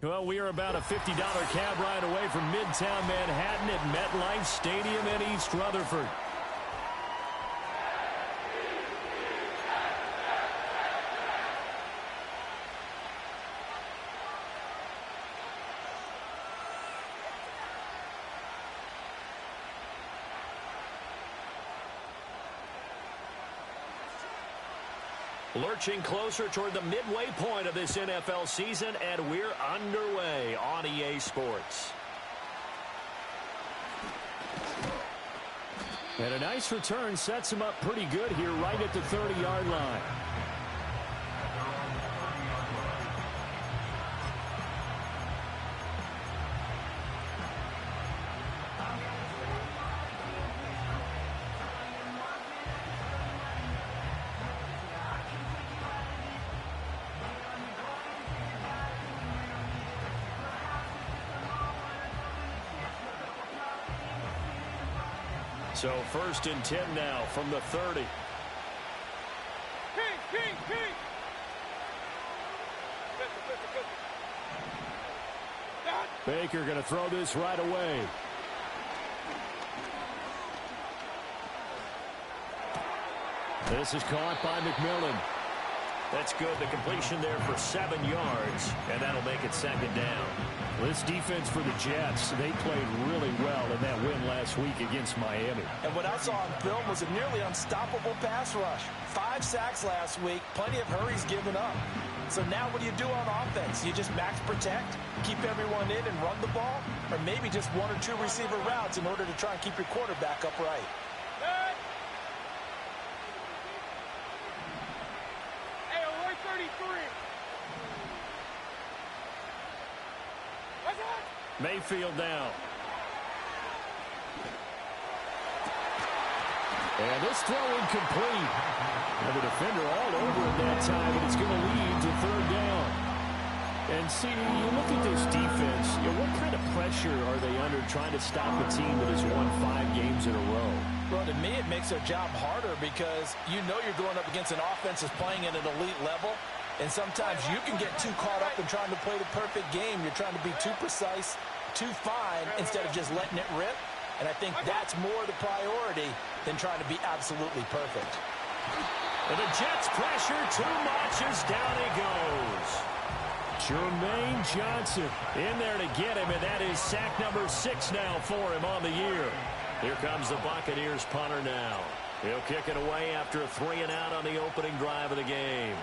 Well, we are about a $50 cab ride away from Midtown Manhattan at MetLife Stadium in East Rutherford. Lurching closer toward the midway point of this NFL season, and we're underway on EA Sports. And a nice return sets him up pretty good here right at the 30-yard line. So 1st and 10 now from the 30. Baker going to throw this right away. This is caught by McMillan. That's good. The completion there for 7 yards, and that'll make it 2nd down. This defense for the Jets, they played really well in that win last week against Miami. And what I saw on film was a nearly unstoppable pass rush. 5 sacks last week, plenty of hurries given up. So now what do you do on offense? You just max protect, keep everyone in and run the ball, or maybe just 1 or 2 receiver routes in order to try and keep your quarterback upright. Mayfield down. And this throw incomplete. And the defender all over it that time, and it's going to lead to 3rd down. And see, you look at this defense, what kind of pressure are they under trying to stop a team that has won 5 games in a row? Well, to me, it makes their job harder because you know you're going up against an offense that's playing at an elite level. And sometimes you can get too caught up in trying to play the perfect game. You're trying to be too precise, too fine, instead of just letting it rip. And I think that's more the priority than trying to be absolutely perfect. And the Jets pressure too much as down he goes. Jermaine Johnson in there to get him, and that is sack number 6 now for him on the year. Here comes the Buccaneers punter now. He'll kick it away after a 3-and-out on the opening drive of the game.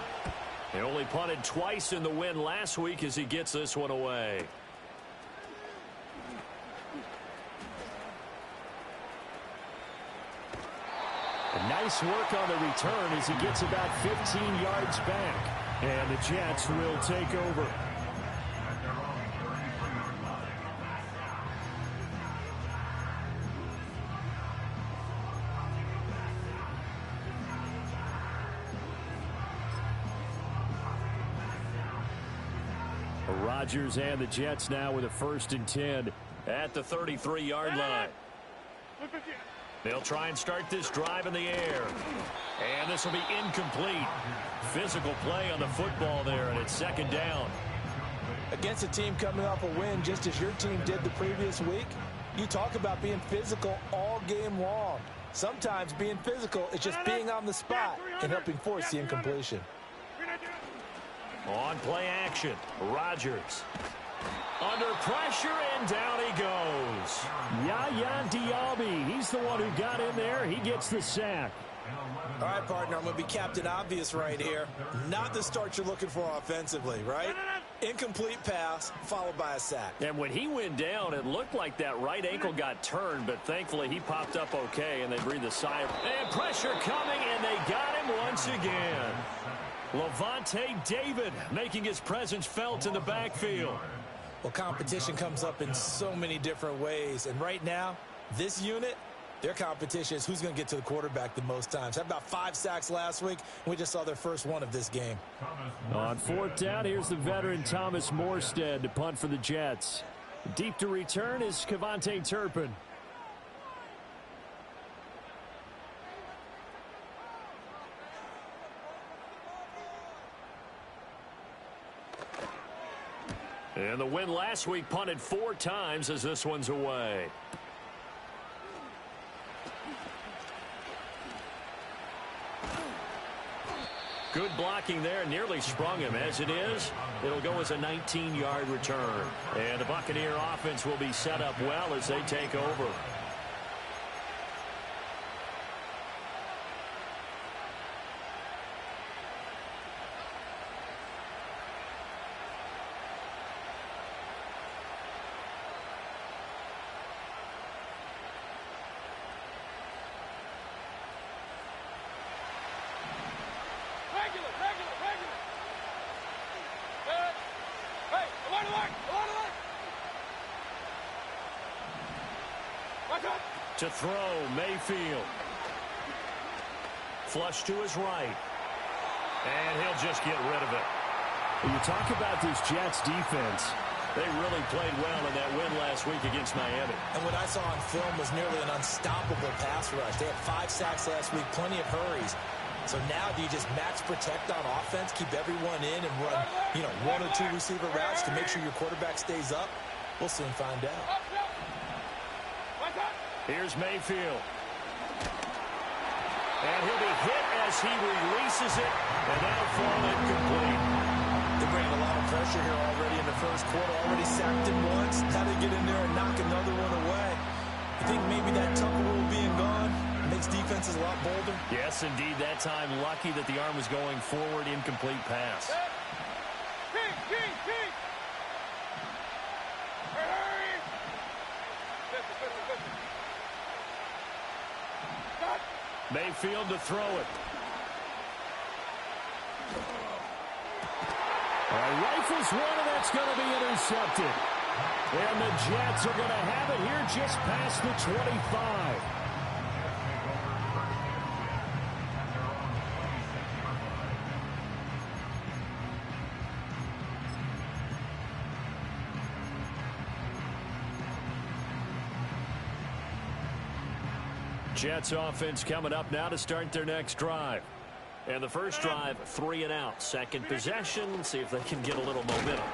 He only punted twice in the win last week as he gets this one away. A nice work on the return as he gets about 15 yards back. And the Jets will take over. Rodgers and the Jets now with a 1st and 10 at the 33-yard line. They'll try and start this drive in the air. And this will be incomplete. Physical play on the football there, and it's 2nd down. Against a team coming off a win just as your team did the previous week, you talk about being physical all game long. Sometimes being physical is just being on the spot and helping force the incompletion. On play action, Rodgers. Under pressure, and down he goes. Yaya Diaby, he's the one who got in there. He gets the sack. All right, partner, I'm going to be Captain Obvious right here. Not the start you're looking for offensively, right? Incomplete pass, followed by a sack. And when he went down, it looked like that right ankle got turned, but thankfully he popped up okay, and they breathed a sigh. And pressure coming, and they got him once again. Levante David making his presence felt in the backfield. Well, competition comes up in so many different ways. And right now, this unit, their competition is who's going to get to the quarterback the most times. Had about 5 sacks last week. We just saw their first one of this game. On 4th down, here's the veteran Thomas Morstead to punt for the Jets. Deep to return is Kevontae Turpin. And the win last week punted 4 times as this one's away. Good blocking there, nearly sprung him. As it is, it'll go as a 19-yard return. And the Buccaneer offense will be set up well as they take over. To throw, Mayfield. Flush to his right. And he'll just get rid of it. When you talk about this Jets defense, they really played well in that win last week against Miami. And what I saw on film was nearly an unstoppable pass rush. They had 5 sacks last week, plenty of hurries. So now do you just max protect on offense, keep everyone in and run, 1 or 2 receiver routes to make sure your quarterback stays up? We'll soon find out. Here's Mayfield. And he'll be hit as he releases it, and that'll fall incomplete. They bring a lot of pressure here already in the first quarter. Already sacked him once. Now they get in there and knock another one away. I think maybe that Tucker rule being gone makes defenses a lot bolder. Yes, indeed. That time, lucky that the arm was going forward, incomplete pass. Mayfield to throw it. Rifles one, and that's going to be intercepted. And the Jets are going to have it here just past the 25. Jets offense coming up now to start their next drive. And the first drive, 3 and out. Second possession, see if they can get a little momentum.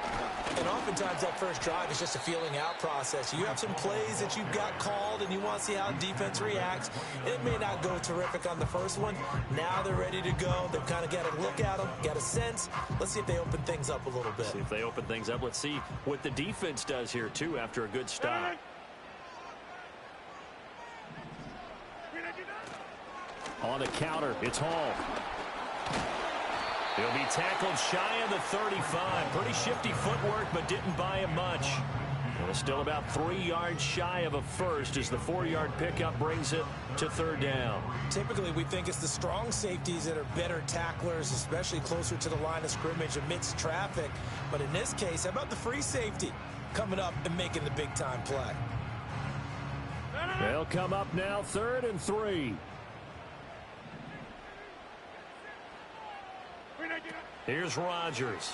And oftentimes that first drive is just a feeling out process. You have some plays that you've got called and you want to see how defense reacts. It may not go terrific on the first one. Now they're ready to go. They've kind of got to look at them, got a sense. Let's see if they open things up a little bit. See if they open things up. Let's see what the defense does here, too, after a good stop. On the counter, it's Hall. He'll be tackled shy of the 35. Pretty shifty footwork, but didn't buy him much. Well, still about 3 yards shy of a first as the 4-yard pickup brings it to 3rd down. Typically, we think it's the strong safeties that are better tacklers, especially closer to the line of scrimmage amidst traffic. But in this case, how about the free safety coming up and making the big-time play? They'll come up now, 3rd and 3. Here's Rodgers.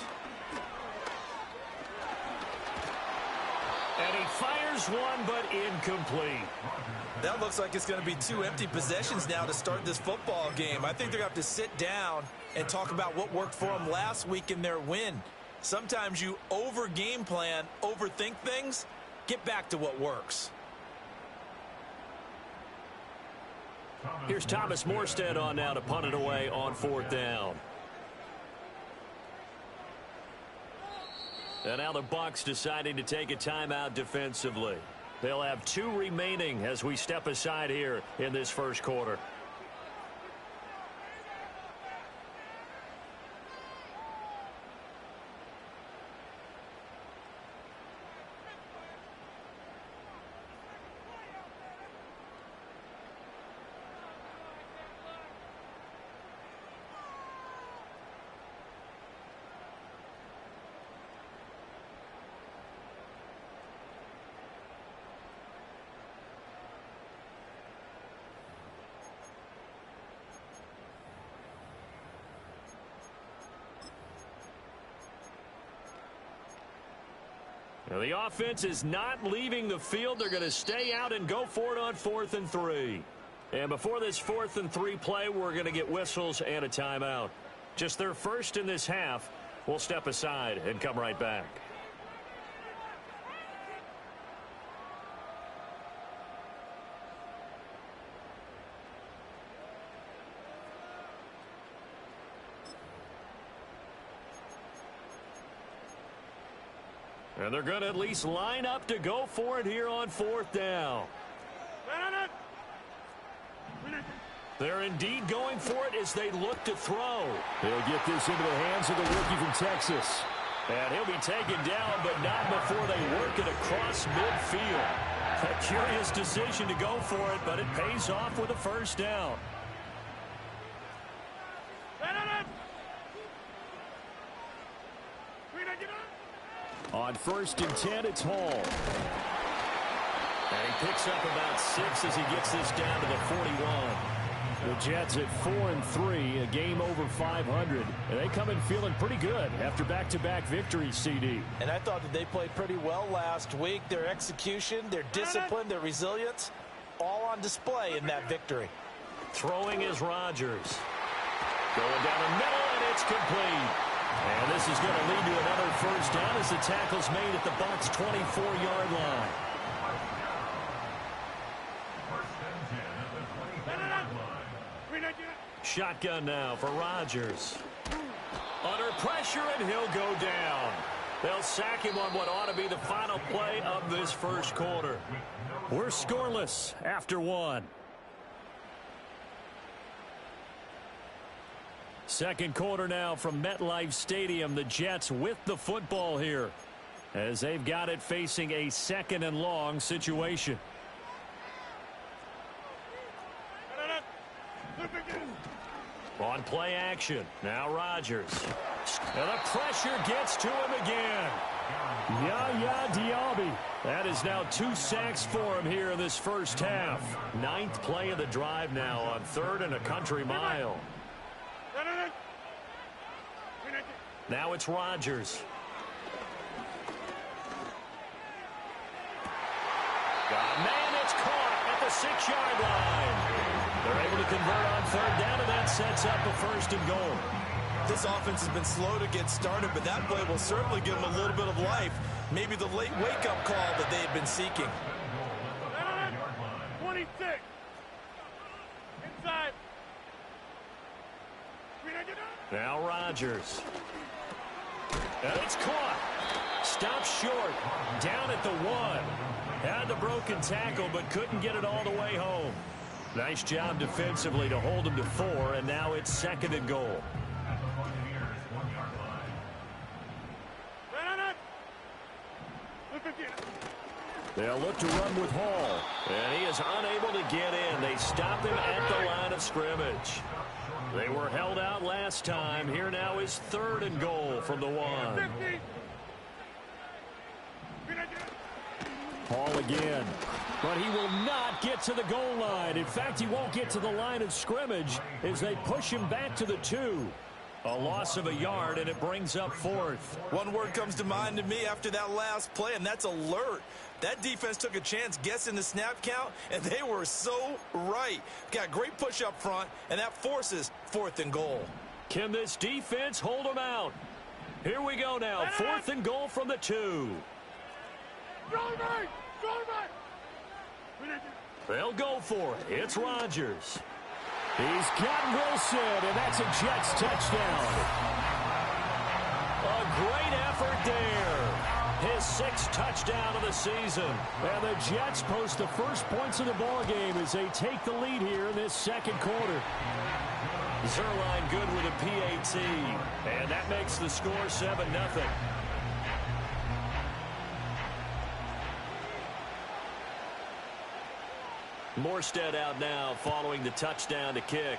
And he fires one, but incomplete. That looks like it's going to be 2 empty possessions now to start this football game. I think they're going to have to sit down and talk about what worked for them last week in their win. Sometimes you over-game plan, overthink things, get back to what works. Here's Thomas Morstead on now to punt it away on 4th down. And now the Bucs deciding to take a timeout defensively. They'll have 2 remaining as we step aside here in this first quarter. Now the offense is not leaving the field. They're going to stay out and go for it on 4th and 3. And before this 4th and 3 play, we're going to get whistles and a timeout. Just their first in this half. We'll step aside and come right back. And they're going to at least line up to go for it here on 4th down. They're indeed going for it as they look to throw. They'll get this into the hands of the rookie from Texas. And he'll be taken down, but not before they work it across midfield. A curious decision to go for it, but it pays off with a 1st down. On 1st and 10, it's Hall. And he picks up about 6 as he gets this down to the 41. The Jets at 4-3, a game over 500. And they come in feeling pretty good after back-to-back victories, CD. And I thought that they played pretty well last week. Their execution, their discipline, their resilience, all on display in that victory. Throwing is Rodgers. Going down the middle, and it's complete. And this is going to lead to another 1st down as the tackle's made at the Bucs' 24-yard line. Shotgun now for Rodgers. Under pressure, and he'll go down. They'll sack him on what ought to be the final play of this 1st quarter. We're scoreless after 1. 2nd quarter now from MetLife Stadium. The Jets with the football here as they've got it facing a 2nd and long situation. On play action. Now Rodgers. And the pressure gets to him again. Yaya Diaby. That is now 2 sacks for him here in this 1st half. 9th play of the drive now on 3rd and a country mile. Now it's Rodgers. Man, it's caught at the 6-yard line. They're able to convert on 3rd down, and that sets up a 1st and goal. This offense has been slow to get started, but that play will certainly give them a little bit of life. Maybe the late wake-up call that they had been seeking. 26. Inside. Now Rodgers. And it's caught. Stopped short. Down at the 1. Had the broken tackle, but couldn't get it all the way home. Nice job defensively to hold him to 4, and now it's 2nd and goal. They'll look to run with Hall. And he is unable to get in. They stop him at the line of scrimmage. They were held out last time. Here now is 3rd and goal from the 1. Hall again. But he will not get to the goal line. In fact, he won't get to the line of scrimmage as they push him back to the 2. A loss of a yard, and it brings up 4th. One word comes to mind to me after that last play, and that's alert. That defense took a chance guessing the snap count, and they were so right. Got great push up front, and that forces 4th and goal. Can this defense hold them out? Here we go now. 4th and goal from the 2. They'll go for it. It's Rodgers. He's got Wilson, and that's a Jets touchdown. A great effort there. His 6th touchdown of the season. And the Jets post the first points of the ballgame as they take the lead here in this 2nd quarter. Zerline good with a PAT. And that makes the score 7-0. Morstead out now following the touchdown to kick.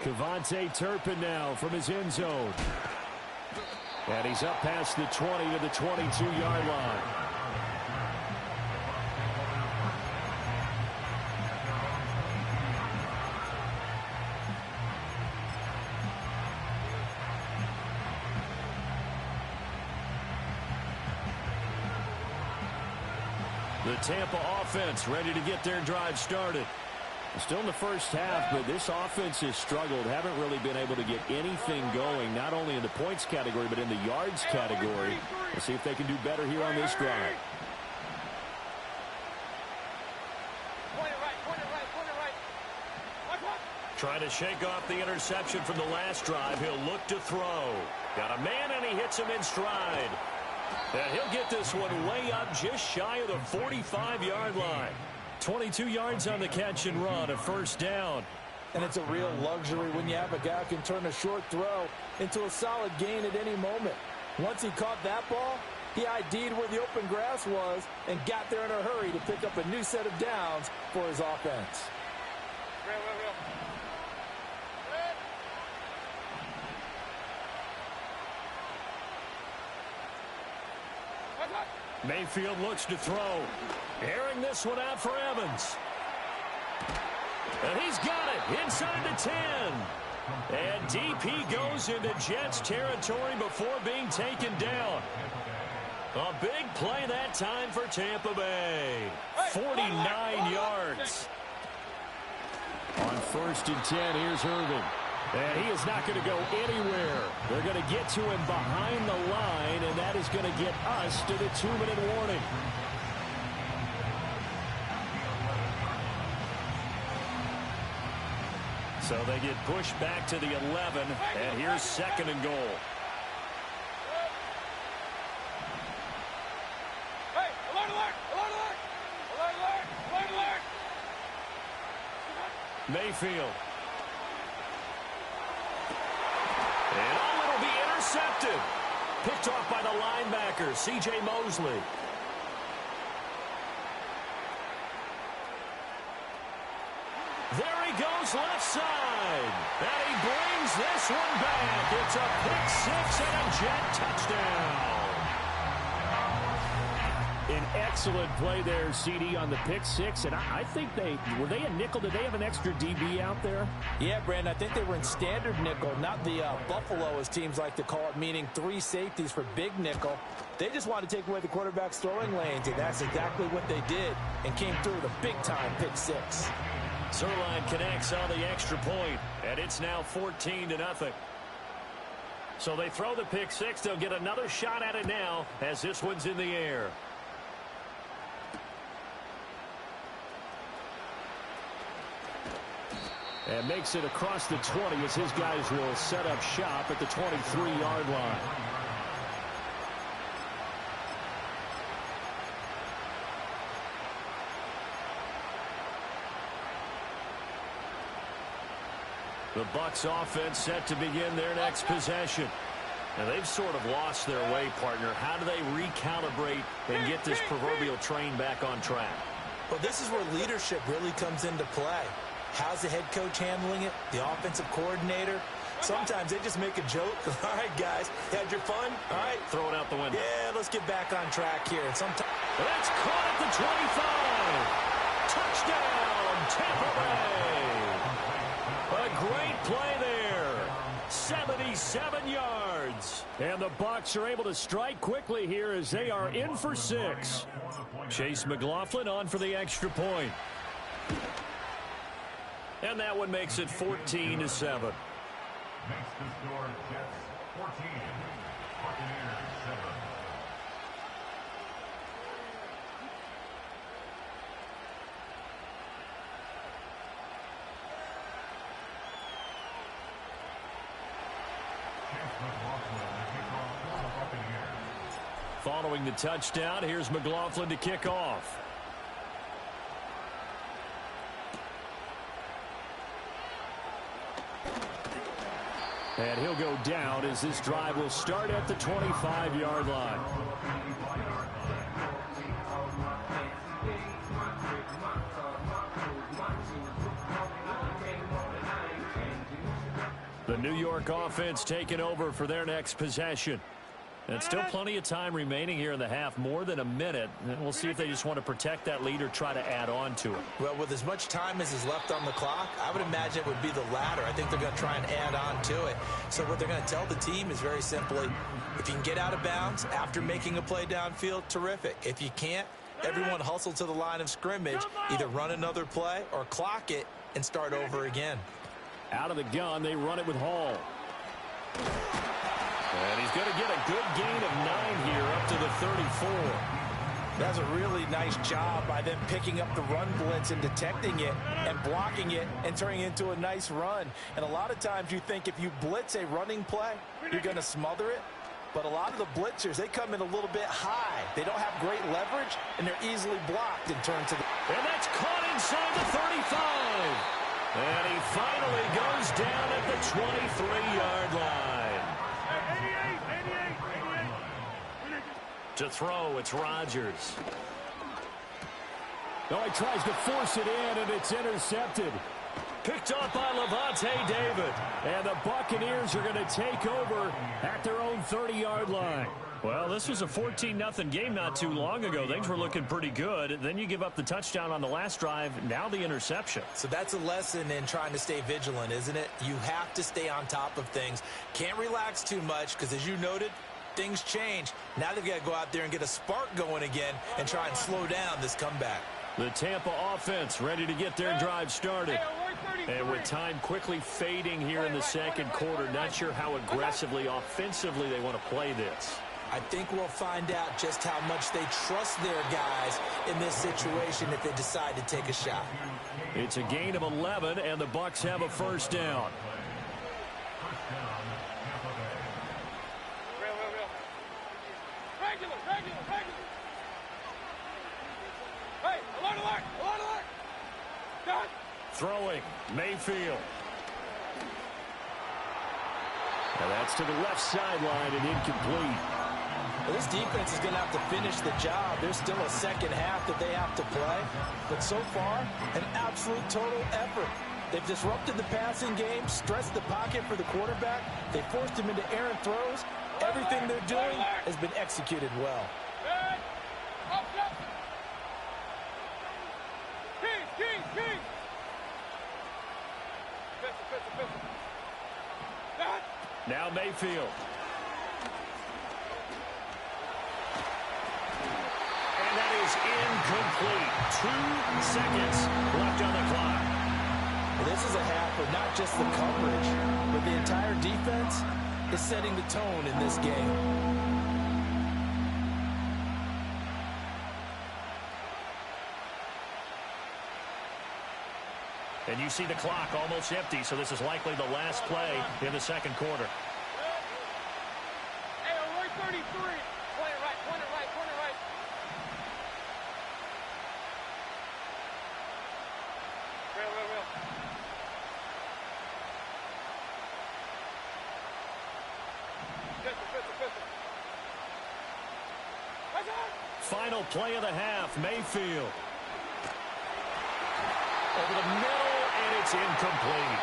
Kevontae Turpin now from his end zone. And he's up past the 20 to the 22-yard line. The Tampa offense ready to get their drive started. Still in the first half, but this offense has struggled. Haven't really been able to get anything going, not only in the points category, but in the yards category. We'll see if they can do better here on this drive. Trying to shake off the interception from the last drive. He'll look to throw. Got a man, and he hits him in stride. And he'll get this one way up just shy of the 45-yard line. 22 yards on the catch and run, a first down. And it's a real luxury when you have a guy who can turn a short throw into a solid gain at any moment. Once he caught that ball, he ID'd where the open grass was and got there in a hurry to pick up a new set of downs for his offense. Mayfield looks to throw. Airing this one out for Evans. And he's got it inside the 10. And DP goes into Jets territory before being taken down. A big play that time for Tampa Bay. 49 yards. On 1st and 10, here's Irvin. And he is not going to go anywhere. They're going to get to him behind the line, and that is going to get us to the 2-minute warning. So they get pushed back to the 11, and here's 2nd and goal. Mayfield. And it'll be intercepted. Picked off by the linebacker, C.J. Mosley. There he goes left side. And he brings this one back. It's a pick 6 and a Jet touchdown. An excellent play there, CD, on the pick 6. And I think were they a nickel? Did they have an extra DB out there? Yeah, Brandon, I think they were in standard nickel, not the Buffalo, as teams like to call it, meaning 3 safeties for big nickel. They just wanted to take away the quarterback's throwing lanes, and that's exactly what they did and came through with a big-time pick 6. Zerline connects on the extra point, and it's now 14-0. So they throw the pick 6. They'll get another shot at it now as this one's in the air. And makes it across the 20 as his guys will set up shop at the 23-yard line. The Bucs offense set to begin their next possession. And they've sort of lost their way, partner. How do they recalibrate and get this proverbial train back on track? Well, this is where leadership really comes into play. How's the head coach handling it? The offensive coordinator? Sometimes they just make a joke. All right, guys, had your fun? All right. Throw it out the window. Yeah, let's get back on track here. And sometimes that's caught at the 25. Touchdown, Tampa Bay. A great play there. 77 yards. And the Bucs are able to strike quickly here as they are in for 6. Chase McLaughlin on for the extra point. And that one makes it 14-7. Makes the score Jets 14, Buccaneers 7. Following the touchdown, here's McLaughlin to kick off. And he'll go down as this drive will start at the 25-yard line. The New York offense taking over for their next possession. And still plenty of time remaining here in the half, more than a minute. And we'll see if they just want to protect that lead or try to add on to it. Well, with as much time as is left on the clock, I would imagine it would be the latter. I think they're going to try and add on to it. So what they're going to tell the team is very simply, if you can get out of bounds after making a play downfield, terrific. If you can't, everyone hustle to the line of scrimmage, either run another play or clock it and start over again. Out of the gun, they run it with Hall. And he's going to get a good gain of 9 here up to the 34. That's a really nice job by them picking up the run blitz and detecting it and blocking it and turning it into a nice run. And a lot of times you think if you blitz a running play, you're going to smother it. But a lot of the blitzers, they come in a little bit high. They don't have great leverage, and they're easily blocked and turned to the... And that's caught inside the 35. And he finally goes down at the 23-yard line. 88. To throw, it's Rodgers. No, he tries to force it in, and it's intercepted. Picked up by Levante David. And the Buccaneers are going to take over at their own 30-yard line. Well, this was a 14-0 game not too long ago. Things were looking pretty good. Then you give up the touchdown on the last drive. Now the interception. So that's a lesson in trying to stay vigilant, isn't it? You have to stay on top of things. Can't relax too much because, as you noted, things change. Now they've got to go out there and get a spark going again and try and slow down this comeback. The Tampa offense ready to get their drive started. And with time quickly fading here in the second quarter, not sure how aggressively, offensively they want to play this. I think we'll find out just how much they trust their guys in this situation if they decide to take a shot. It's a gain of 11, and the Bucs have a first down. Throwing, Mayfield. And that's to the left sideline and incomplete. Well, this defense is going to have to finish the job. There's still a second half that they have to play. But so far, an absolute total effort. They've disrupted the passing game, stressed the pocket for the quarterback. They forced him into errant throws. Everything they're doing has been executed well. Now Mayfield. And that is incomplete. 2 seconds left on the clock. Well, this is a half where not just the coverage, but the entire defense is setting the tone in this game. And you see the clock almost empty, so this is likely the last play in the second quarter. Hey, Roy 33. Point it right. Real. Pistol. Final play of the half, Mayfield. Over the middle, and it's incomplete.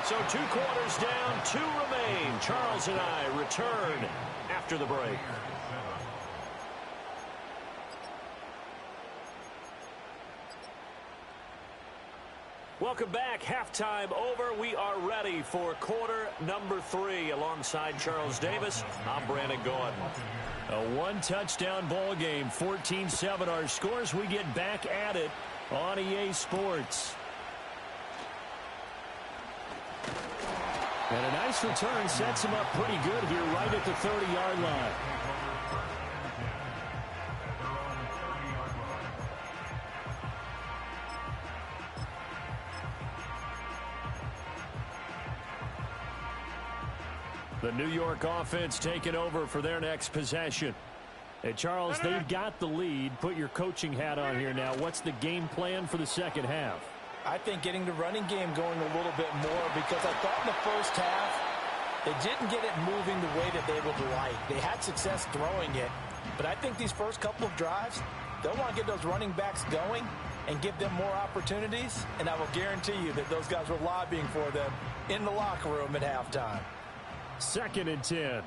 So 2 quarters down, 2 remain. Charles and I return after the break. Welcome back. Halftime over. We are ready for quarter number 3. Alongside Charles Davis, I'm Brandon Gaudin. A 1-touchdown ball game, 14-7 our scores. We get back at it on EA Sports. And a nice return sets him up pretty good here right at the 30-yard line. The New York offense taking over for their next possession. Hey, Charles, they've got the lead. Put your coaching hat on here now. What's the game plan for the second half? I think getting the running game going a little bit more, because I thought in the first half they didn't get it moving the way that they would like. They had success throwing it, but I think these first couple of drives, they'll want to get those running backs going and give them more opportunities, and I will guarantee you that those guys were lobbying for them in the locker room at halftime. 2nd and 10.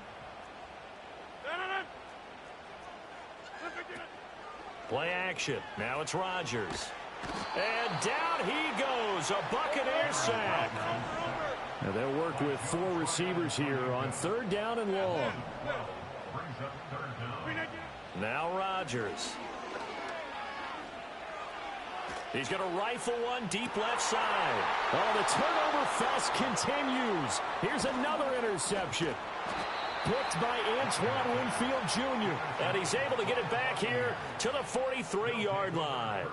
Play action. Now it's Rodgers. And down he goes. A Buccaneer sack. Now they'll work with 4 receivers here on 3rd down and long. Now Rodgers. He's going to rifle one deep left side. Oh, the turnover fest continues. Here's another interception. Picked by Antoine Winfield Jr. And he's able to get it back here to the 43-yard line.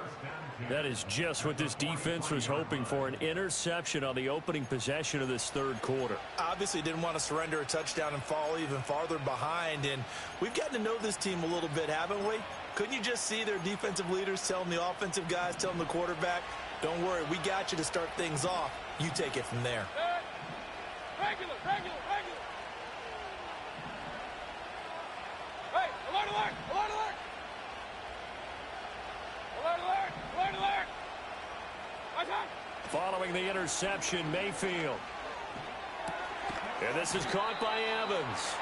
That is just what this defense was hoping for, an interception on the opening possession of this third quarter. Obviously didn't want to surrender a touchdown and fall even farther behind. And we've gotten to know this team a little bit, haven't we? Couldn't you just see their defensive leaders telling the offensive guys, telling the quarterback, don't worry, we got you to start things off. You take it from there. Regular. Hey, alert. Following the interception, Mayfield. And this is caught by Evans.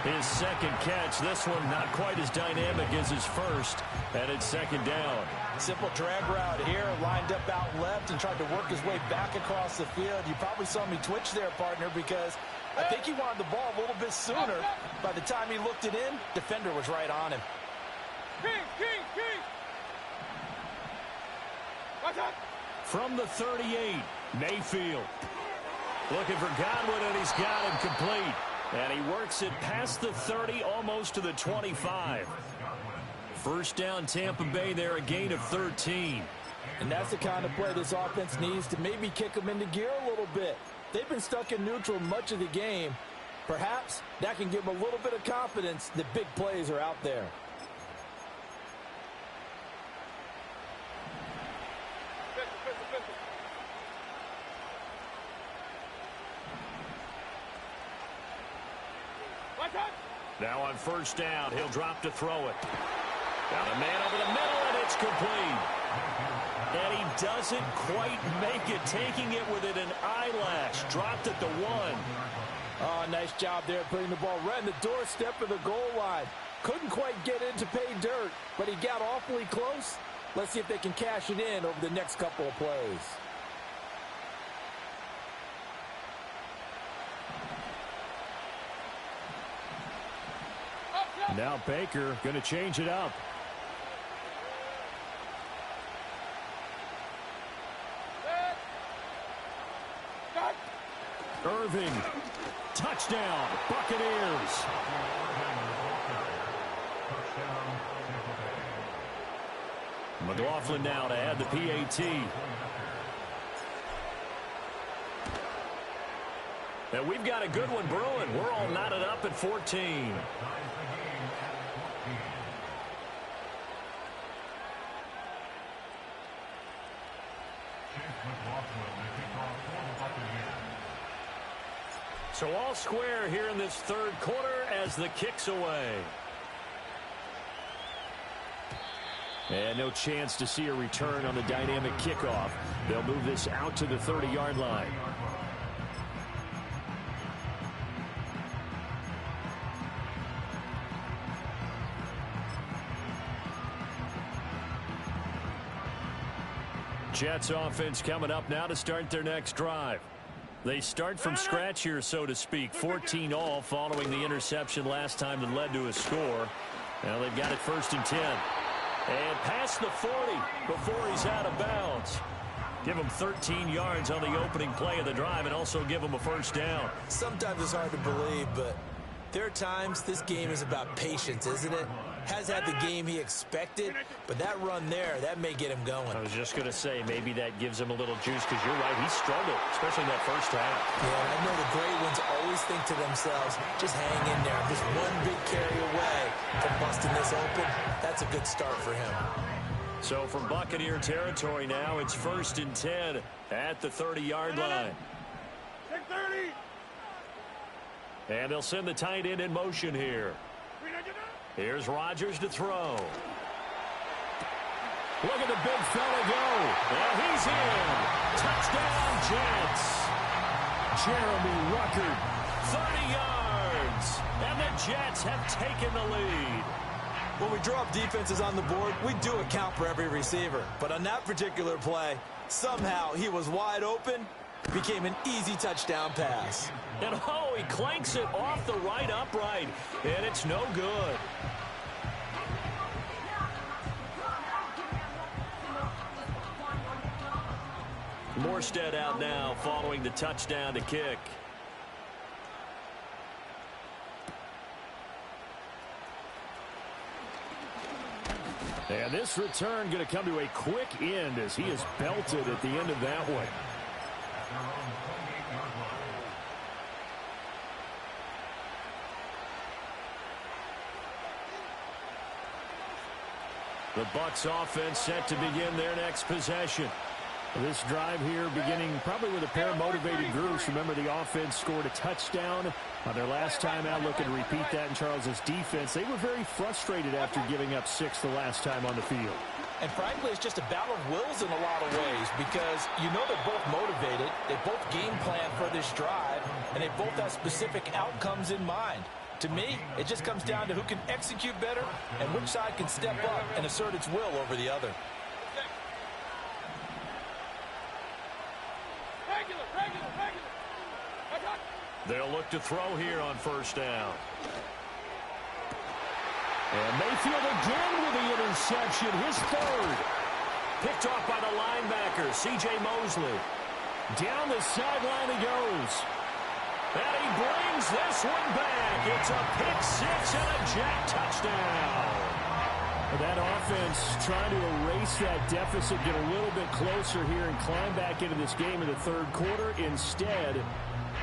His second catch. This one not quite as dynamic as his first. And it's second down. Simple drag route here, lined up out left and tried to work his way back across the field. You probably saw me twitch there, partner, because I think he wanted the ball a little bit sooner. By the time he looked it in, defender was right on him. King. Watch out. From the 38, Mayfield. Looking for Godwin, and he's got him complete. And he works it past the 30, almost to the 25. First down, Tampa Bay there, a gain of 13. And that's the kind of play this offense needs to maybe kick them into gear a little bit. They've been stuck in neutral much of the game. Perhaps that can give them a little bit of confidence that big plays are out there. Now on first down, he'll drop to throw it. Got a man over the middle, and it's complete. And he doesn't quite make it, taking it within an eyelash. Dropped at the 1. Oh, nice job there putting the ball right in the doorstep of the goal line. Couldn't quite get in to pay dirt, but he got awfully close. Let's see if they can cash it in over the next couple of plays. Now Baker going to change it up. Irving. Touchdown. Buccaneers. McLaughlin now to add the PAT. And we've got a good one brewing. We're all knotted up at 14. So all square here in this third quarter as the kick's away. And no chance to see a return on the dynamic kickoff. They'll move this out to the 30-yard line. Jets offense coming up now to start their next drive. They start from scratch here, so to speak. 14 all following the interception last time that led to a score. Now they've got it first and 10. And past the 40 before he's out of bounds. Give him 13 yards on the opening play of the drive and also give him a first down. Sometimes it's hard to believe, but there are times this game is about patience, isn't it? Has had the game he expected, but that run there, that may get him going. I was just going to say, maybe that gives him a little juice, because you're right, he struggled, especially in that first half. Yeah, I know the great ones always think to themselves, just hang in there. Just one big carry away from busting this open. That's a good start for him. So from Buccaneer territory now, it's first and 10 at the 30-yard line. 6:30. And they'll send the tight end in motion here. Here's Rodgers to throw. Look at the big fella go. And he's in. Touchdown, Jets. Jeremy Ruckert, 30 yards. And the Jets have taken the lead. When we draw up defenses on the board, we do account for every receiver. But on that particular play, somehow he was wide open, became an easy touchdown pass. And oh, he clanks it off the right upright. And it's no good. Morstead out now following the touchdown to kick. And this return going to come to a quick end as he is belted at the end of that one. The Bucs offense set to begin their next possession. This drive here beginning probably with a pair of motivated groups. Remember, the offense scored a touchdown on their last time out. Looking to repeat that in Charles's defense. They were very frustrated after giving up 6 the last time on the field. And frankly, it's just a battle of wills in a lot of ways because you know they're both motivated. They both game plan for this drive, and they both have specific outcomes in mind. To me, it just comes down to who can execute better and which side can step up and assert its will over the other. They'll look to throw here on first down. And Mayfield again with the interception, his third. Picked off by the linebacker, C.J. Mosley. Down the sideline he goes. And he brings this one back. It's a pick six and a Jet touchdown. That offense trying to erase that deficit, get a little bit closer here and climb back into this game in the third quarter. Instead,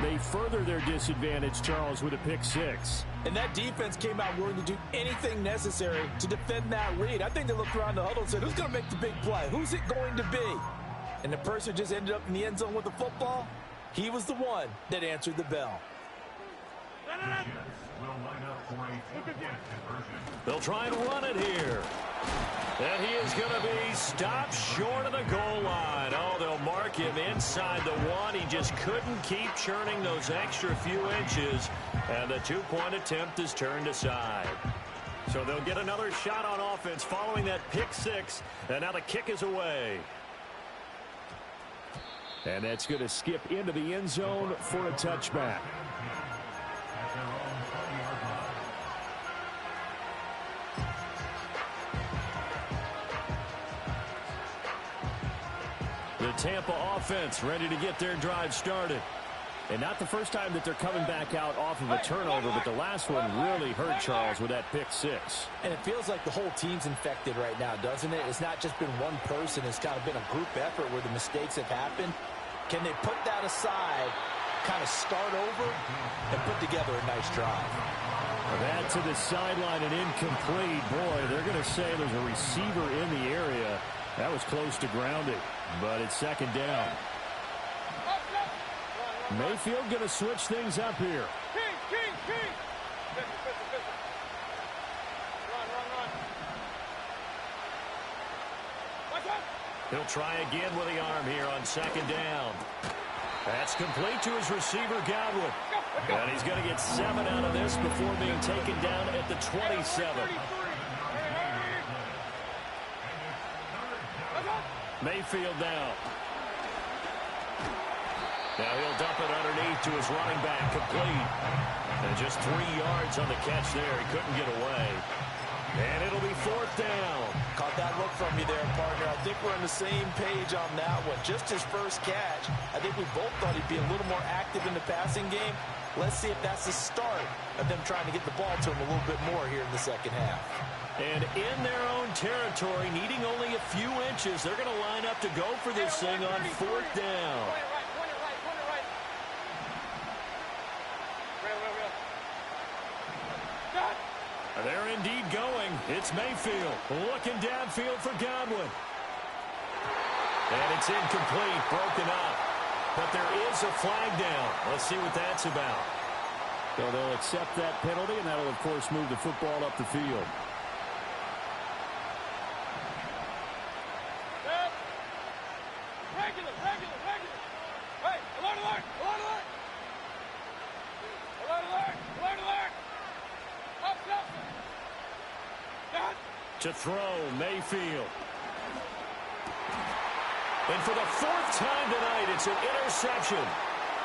they further their disadvantage, Charles, with a pick six. And that defense came out willing to do anything necessary to defend that lead. I think they looked around the huddle and said, who's going to make the big play? Who's it going to be? And the person just ended up in the end zone with the football. He was the one that answered the bell. They'll try and run it here. And he is going to be stopped short of the goal line. Oh, they'll mark him inside the one. He just couldn't keep churning those extra few inches. And the two-point attempt is turned aside. So they'll get another shot on offense following that pick six. And now the kick is away. And that's going to skip into the end zone for a touchback. The Tampa offense ready to get their drive started. And not the first time that they're coming back out off of a turnover, but the last one really hurt Charles with that pick six. And it feels like the whole team's infected right now, doesn't it? It's not just been one person. It's kind of been a group effort where the mistakes have happened. Can they put that aside, kind of start over, and put together a nice drive? That to the sideline and incomplete. Boy, they're going to say there's a receiver in the area. That was close to grounding, but it's second down. Mayfield going to switch things up here. King. Run. Watch out. He'll try again with the arm here on second down. That's complete to his receiver, Godwin. And he's going to get 7 out of this before being taken down at the 27. Mayfield now. Now he'll dump it underneath to his running back, complete. And just 3 yards on the catch there. He couldn't get away. And it'll be fourth down. Caught that look from you there, partner. I think we're on the same page on that one. Just his first catch. I think we both thought he'd be a little more active in the passing game. Let's see if that's the start of them trying to get the ball to him a little bit more here in the second half. And in their own territory, needing only a few inches, they're going to line up to go for this thing on fourth down. Point it right. Real. They're indeed going. It's Mayfield looking downfield for Godwin. And it's incomplete, broken up. But there is a flag down. Let's see what that's about. So they'll accept that penalty, and that'll, of course, move the football up the field. Regular. Hey, alert. Up. To throw, Mayfield. And for the fourth time tonight, it's an interception.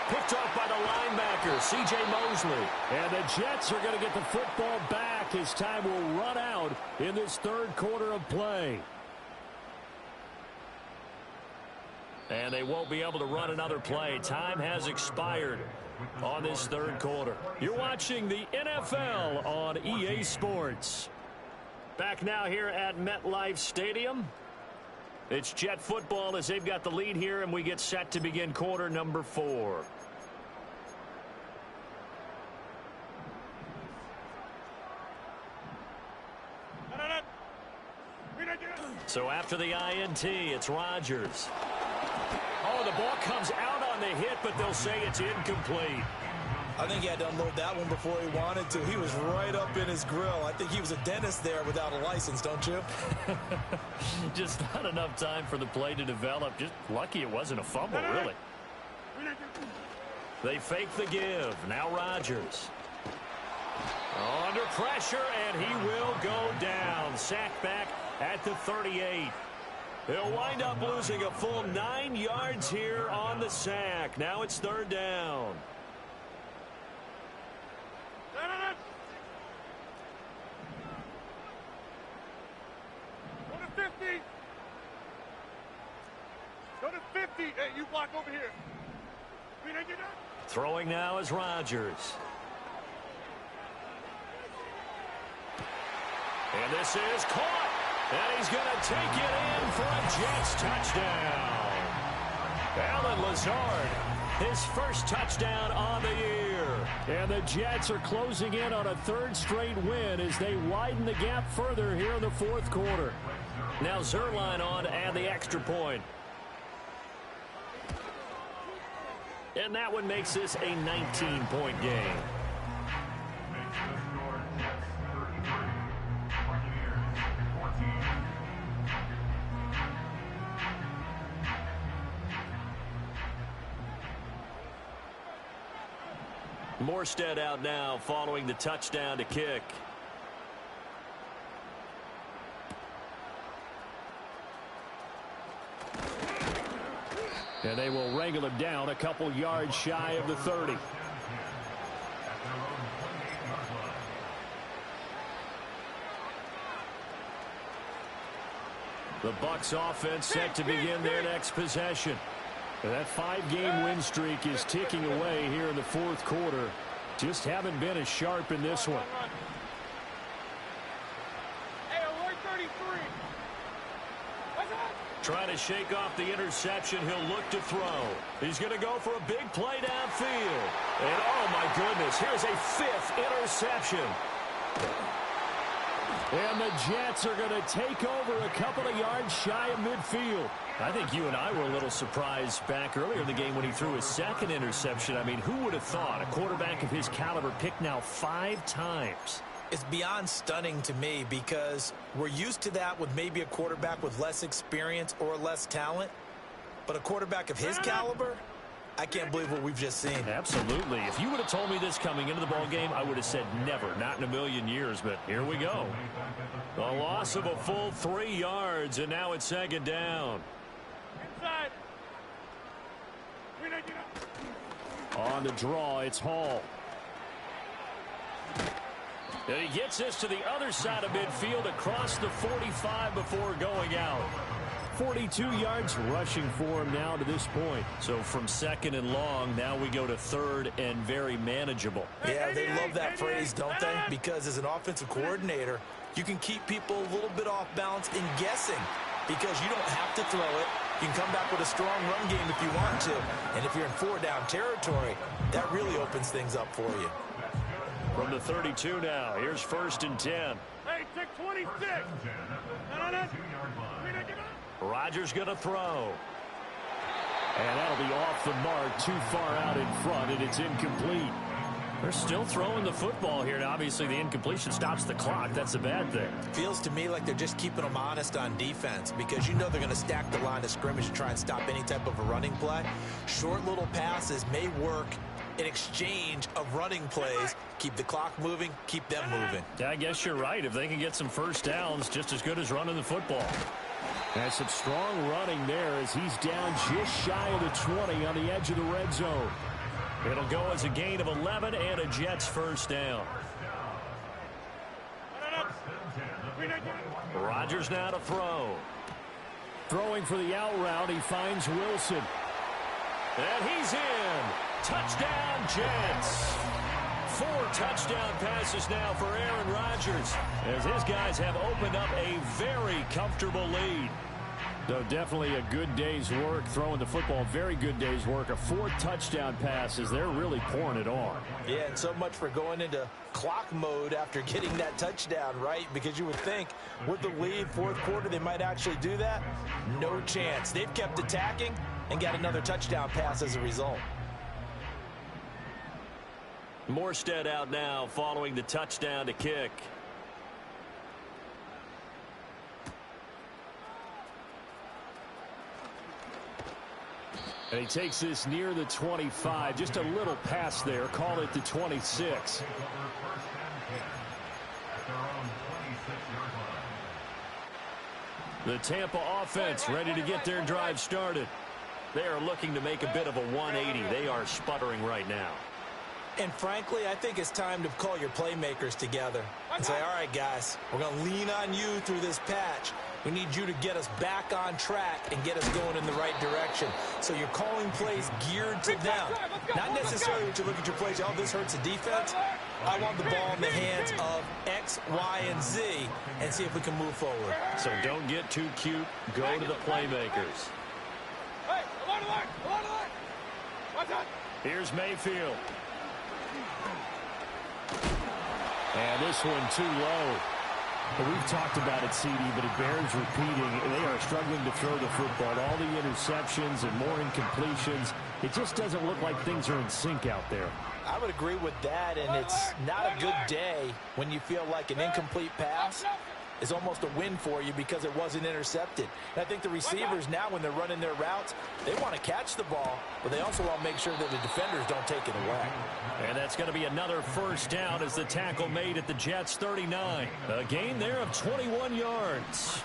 Picked off by the linebacker, C.J. Mosley. And the Jets are going to get the football back as time will run out in this third quarter of play. And they won't be able to run another play. Time has expired on this third quarter. You're watching the NFL on EA Sports. Back now here at MetLife Stadium. It's Jet football as they've got the lead here, and we get set to begin quarter number 4. So after the INT, it's Rodgers. Oh, the ball comes out on the hit, but they'll say it's incomplete. I think he had to unload that one before he wanted to. He was right up in his grill. I think he was a dentist there without a license, don't you? Just not enough time for the play to develop. Just lucky it wasn't a fumble, really. They fake the give. Now Rodgers. Under pressure, and he will go down. Sacked back at the 38. He'll wind up losing a full 9 yards here on the sack. Now it's 3rd down. Go to 50. Go to 50. Hey, you block over here. Throwing now is Rodgers. And this is caught. And he's going to take it in for a Jets touchdown. Allen Lazard, his first touchdown on the year. And the Jets are closing in on a 3rd straight win as they widen the gap further here in the 4th quarter. Now Zerline on to add the extra point. And that one makes this a 19-point game. Morstead out now following the touchdown to kick. And they will wrangle him down a couple yards shy of the 30. The Bucs offense set to begin their next possession. And that 5-game win streak is ticking away here in the 4th quarter. Just haven't been as sharp in this one. Hey, alert 33. Trying to shake off the interception. He'll look to throw. He's going to go for a big play downfield. And oh my goodness, here's a 5th interception. And the Jets are going to take over a couple of yards shy of midfield. I think you and I were a little surprised back earlier in the game when he threw his 2nd interception. I mean, who would have thought a quarterback of his caliber picked now 5 times? It's beyond stunning to me because we're used to that with maybe a quarterback with less experience or less talent. But a quarterback of his caliber, I can't believe what we've just seen. Absolutely. If you would have told me this coming into the ball game, I would have said never, not in a million years. But here we go. A loss of a full 3 yards, and now it's 2nd down. Inside. On the draw, it's Hall. And he gets this to the other side of midfield across the 45 before going out. 42 yards rushing for him now to this point. So from 2nd and long, now we go to 3rd and very manageable. Yeah, they love that phrase, don't they? Because as an offensive coordinator, you can keep people a little bit off balance in guessing because you don't have to throw it. You can come back with a strong run game if you want to. And if you're in 4-down territory, that really opens things up for you. From the 32 now, here's 1st and 10. Hey, take 26. Rodgers going to throw. And that'll be off the mark, too far out in front, and it's incomplete. They're still throwing the football here, and obviously the incompletion stops the clock. That's a bad thing. Feels to me like they're just keeping them honest on defense because you know they're going to stack the line of scrimmage to try and stop any type of a running play. Short little passes may work in exchange of running plays. Keep the clock moving, keep them moving. Yeah, I guess you're right. If they can get some 1st downs, just as good as running the football. That's some strong running there as he's down just shy of the 20 on the edge of the red zone. It'll go as a gain of 11 and a Jets 1st down. Rodgers now to throw. Throwing for the out route, he finds Wilson. And he's in. Touchdown, Jets. 4 touchdown passes now for Aaron Rodgers, as his guys have opened up a very comfortable lead. So definitely a good day's work throwing the football. Very good day's work. A 4 touchdown passes. They're really pouring it on. Yeah, and so much for going into clock mode after getting that touchdown, right? Because you would think with the lead, fourth quarter, they might actually do that. No chance. They've kept attacking and got another touchdown pass as a result. Morstead out now following the touchdown to kick. And he takes this near the 25. Just a little pass there. Call it the 26. The Tampa offense ready to get their drive started. They are looking to make a bit of a 180. They are sputtering right now. And frankly, I think it's time to call your playmakers together and say, all right, guys, we're going to lean on you through this patch. We need you to get us back on track and get us going in the right direction. So you're calling plays geared to them. Not necessarily when you look at your plays, oh, this hurts the defense. I want the ball in the hands of X, Y, and Z and see if we can move forward. So don't get too cute. Go to the playmakers. Hey, along the line, along the line. Watch out. Here's Mayfield. And this one too low. But we've talked about it, CD, but it bears repeating. They are struggling to throw the football. All the interceptions and more incompletions. It just doesn't look like things are in sync out there. I would agree with that, and it's not a good day when you feel like an incomplete pass is almost a win for you because it wasn't intercepted. And I think the receivers now, when they're running their routes, they want to catch the ball, but they also want to make sure that the defenders don't take it away. And that's going to be another first down as the tackle made at the Jets' 39. A gain there of 21 yards.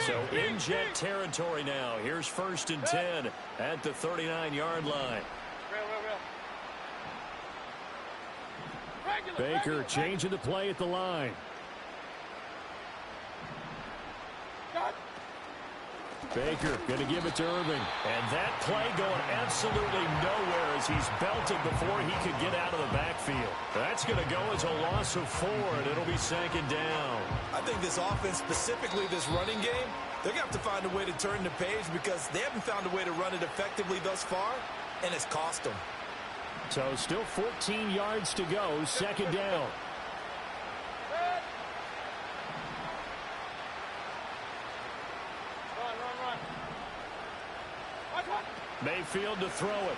So in Jet territory now. Here's 1st and 10 at the 39-yard line. Baker changing the play at the line. Baker going to give it to Irving. And that play going absolutely nowhere as he's belted before he could get out of the backfield. That's going to go as a loss of 4, and it'll be 2nd down. I think this offense, specifically this running game, they're going to have to find a way to turn the page because they haven't found a way to run it effectively thus far, and it's cost them. So still 14 yards to go, 2nd down. Mayfield to throw it.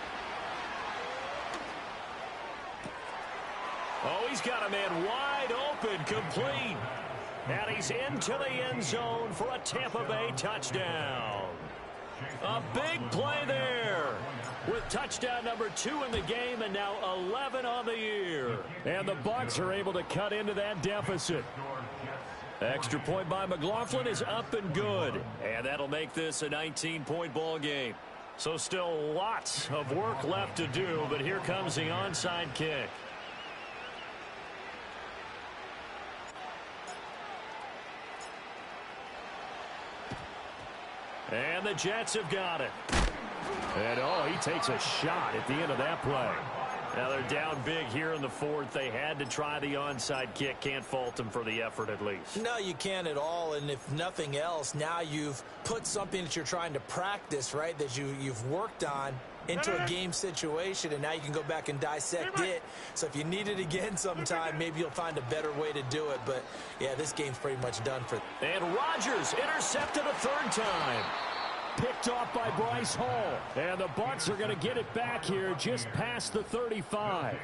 Oh, he's got a man wide open, complete. And he's into the end zone for a Tampa Bay touchdown. A big play there with touchdown number 2 in the game and now 11 on the year. And the Bucs are able to cut into that deficit. Extra point by McLaughlin is up and good. And that'll make this a 19-point ball game. So still lots of work left to do, but here comes the onside kick. And the Jets have got it. And, oh, he takes a shot at the end of that play. Now they're down big here in the 4th. They had to try the onside kick. Can't fault them for the effort at least. No, you can't at all. And if nothing else, now you've put something that you're trying to practice, right, that you've worked on into a game situation, and now you can go back and dissect it. So if you need it again sometime, maybe you'll find a better way to do it. But, yeah, this game's pretty much done for them. And Rodgers intercepted a 3rd time. Picked off by Bryce Hall. And the Bucs are going to get it back here just past the 35.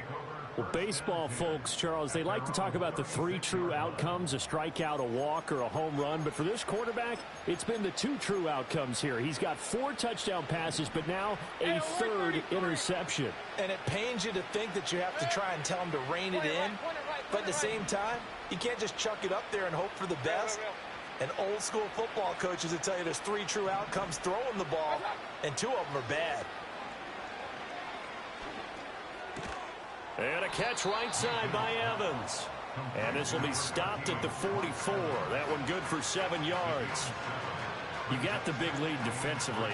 Well, baseball folks, Charles, they like to talk about the 3 true outcomes, a strikeout, a walk, or a home run. But for this quarterback, it's been the 2 true outcomes here. He's got 4 touchdown passes, but now a 3rd interception. And it pains you to think that you have to try and tell him to rein it in. But at the same time, you can't just chuck it up there and hope for the best. And old school football coaches will tell you there's 3 true outcomes throwing the ball, and 2 of them are bad. And a catch right side by Evans. And this will be stopped at the 44. That one good for 7 yards. You got the big lead defensively.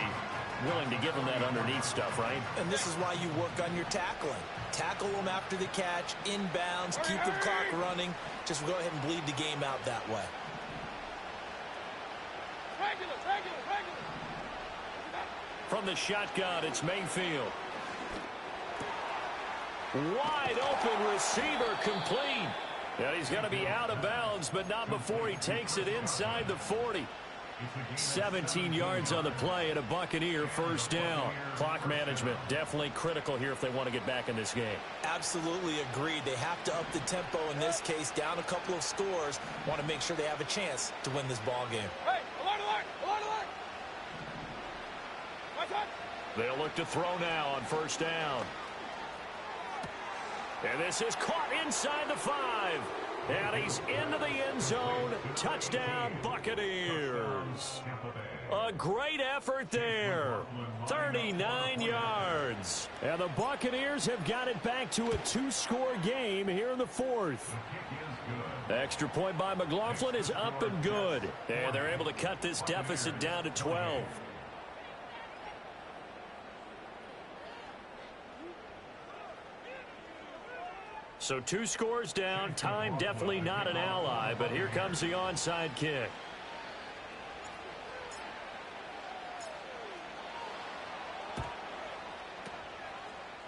willing to give them that underneath stuff, right? And this is why you work on your tackling. Tackle them after the catch, inbounds, keep the clock running. Just go ahead and bleed the game out that way. Regular. From the shotgun, it's Mayfield. Wide open receiver complete. And he's going to be out of bounds, but not before he takes it inside the 40. 17 yards on the play and a Buccaneer first down. Clock management definitely critical here if they want to get back in this game. Absolutely agreed. They have to up the tempo in this case, down a couple of scores. Want to make sure they have a chance to win this ball game. Hey, along the line. My touch. They'll look to throw now on first down. And this is caught inside the 5. And he's into the end zone. Touchdown, Buccaneers. A great effort there. 39 yards. And the Buccaneers have got it back to a 2-score game here in the 4th. Extra point by McLaughlin is up and good. And they're able to cut this deficit down to 12. So 2 scores down. Time definitely not an ally, but here comes the onside kick.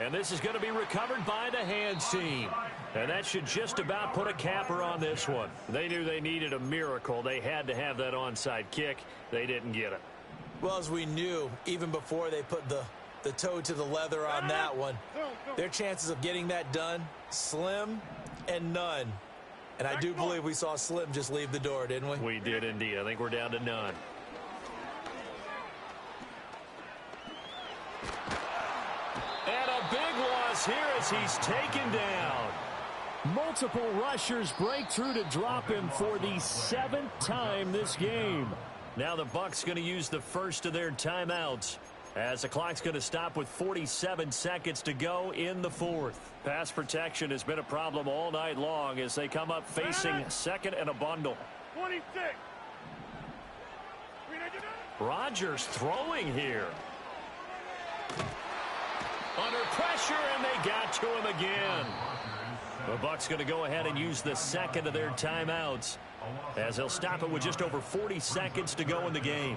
And this is going to be recovered by the hands team. And that should just about put a capper on this one. They knew they needed a miracle. They had to have that onside kick. They didn't get it. Well, as we knew, even before they put the toe to the leather on that one, their chances of getting that done, slim and none. And I do believe we saw Slim just leave the door, didn't we? We did indeed. I think we're down to none. And a big loss here as he's taken down. Multiple rushers break through to drop him for the 7th time this game. Now the Bucs going to use the first of their timeouts, as the clock's going to stop with 47 seconds to go in the 4th. Pass protection has been a problem all night long as they come up facing second and a bundle. 26. Rodgers throwing here. Under pressure, and they got to him again. The Bucs going to go ahead and use the second of their timeouts, as they'll stop it with just over 40 seconds to go in the game.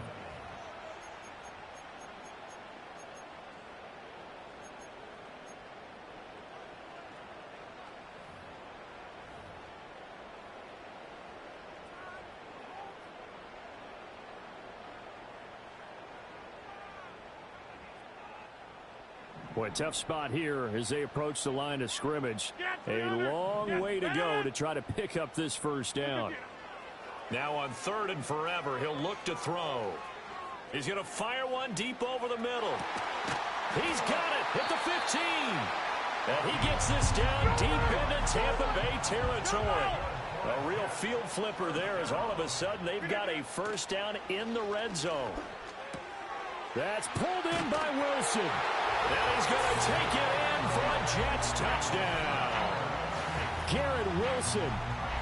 Boy, tough spot here as they approach the line of scrimmage. A long way to go to try to pick up this first down. Now on 3rd and forever, he'll look to throw. He's going to fire one deep over the middle. He's got it at the 15. And he gets this down deep into Tampa Bay territory. A real field flipper there, as all of a sudden they've got a first down in the red zone. That's pulled in by Wilson. And he's going to take it in for a Jets touchdown. Garrett Wilson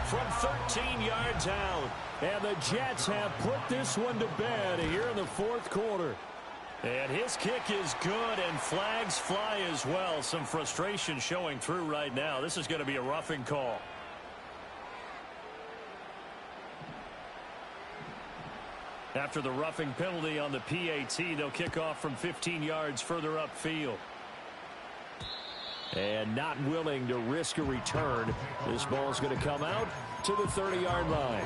from 13 yards out. And the Jets have put this one to bed here in the 4th quarter. And his kick is good, and flags fly as well. Some frustration showing through right now. This is going to be a roughing call. After the roughing penalty on the PAT, they'll kick off from 15 yards further upfield. And not willing to risk a return, this ball's going to come out to the 30-yard line.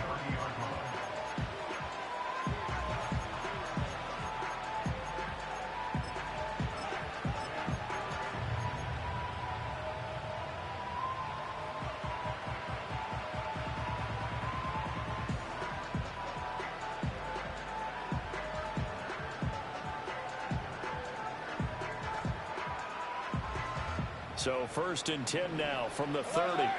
So 1st and 10 now from the 30.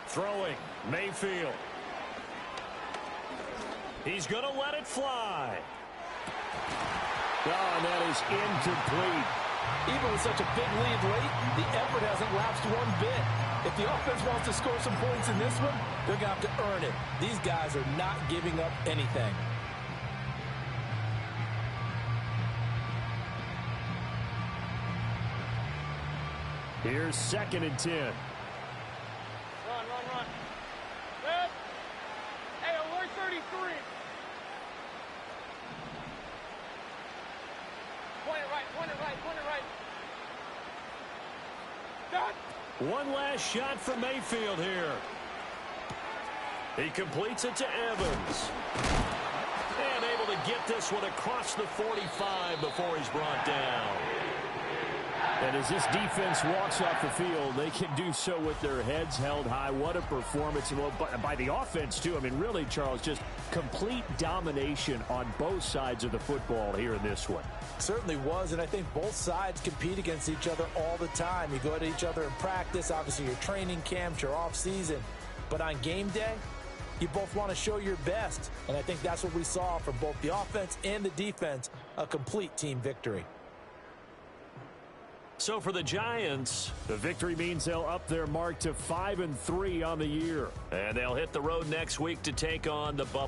Throwing, Mayfield. He's going to let it fly. Oh, and that is incomplete. Even with such a big lead late, the effort hasn't lapsed one bit. If the offense wants to score some points in this one, they're going to have to earn it. These guys are not giving up anything. Here's 2nd and 10. Run. Red. Hey, alert 33. Point it right. Done. One last shot for Mayfield here. He completes it to Evans. And able to get this one across the 45 before he's brought down. And as this defense walks off the field, they can do so with their heads held high. What a performance by the offense, too. I mean, really, Charles, just complete domination on both sides of the football here in this one. Certainly was, and I think both sides compete against each other all the time. You go at each other in practice, obviously your training camps, your off-season. But on game day, you both want to show your best. And I think that's what we saw from both the offense and the defense, a complete team victory. So for the Giants, the victory means they'll up their mark to 5-3 on the year. And they'll hit the road next week to take on the Buffalo